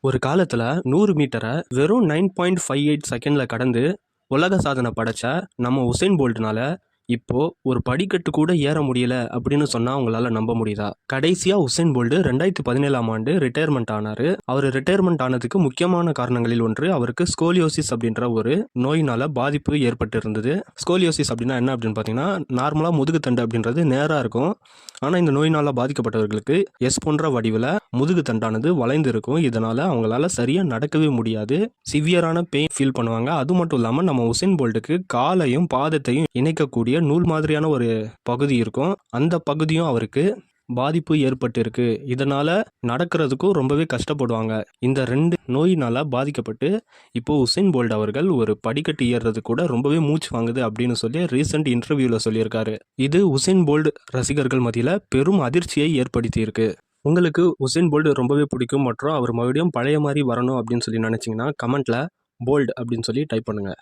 ஒரு காலத்தில் 100 மீட்டரை வெறும் 9.58 செகண்டில் கடந்து உலக சாதனை படைச்ச நம்ம உசேன் போல்ட்னால இப்போ ஒரு படிக்கட்டு கூட ஏற முடியல அப்படின்னு சொன்னா உங்களால நம்ப முடியுதா? கடைசியா உசேன் போல்ட் 2017ஆம் ஆண்டு ரிட்டையர்மெண்ட் ஆனாரு. அவர் ரிட்டையர்மெண்ட் ஆனதுக்கு முக்கியமான காரணங்களில் ஒன்று அவருக்கு ஸ்கோலியோசிஸ் அப்படின்ற ஒரு நோயினால பாதிப்பு ஏற்பட்டு இருந்தது. ஸ்கோலியோசிஸ் அப்படின்னா என்ன அப்படின்னு பார்த்தீங்கன்னா, நார்மலா முதுகுத்தண்டு அப்படின்றது நேரா இருக்கும். ஆனால் இந்த நோயினால பாதிக்கப்பட்டவர்களுக்கு எஸ் போன்ற வடிவில் முதுகு தண்டானது வளைந்து இருக்கும். இதனால அவங்களால சரியா நடக்கவே முடியாது. சிவியரான பெயின் ஃபீல் பண்ணுவாங்க. அது மட்டும் இல்லாமல் நம்ம உசேன் போல்ட்டுக்கு காலையும் பாதத்தையும் இணைக்கக்கூடிய நூல் மாதிரியான ஒரு பகுதி இருக்கும். அந்த பகுதியும் அவருக்கு பாதிப்பு ஏற்பட்டு இருக்கு. இதனால நடக்கிறதுக்கும் ரொம்பவே கஷ்டப்படுவாங்க. இந்த 2 நோயினால பாதிக்கப்பட்டு இப்போ உசேன் போல்ட் அவர்கள் ஒரு படிக்கட்டு ஏறுறது கூட ரொம்பவே மூச்சு வாங்குது அப்படின்னு சொல்லி ரீசெண்ட் இன்டர்வியூல சொல்லியிருக்காரு. இது உசேன் போல்ட் ரசிகர்கள் மத்தியில பெரும் அதிர்ச்சியை ஏற்படுத்தி இருக்கு. உங்களுக்கு உசேன் போல்ட் ரொம்பவே பிடிக்கும் மற்றும் அவர் மறுபடியும் பழைய மாதிரி வரணும் அப்படின்னு சொல்லி நினைச்சீங்கன்னா கமெண்ட்ல போல்ட் அப்படின்னு சொல்லி டைப் பண்ணுங்க.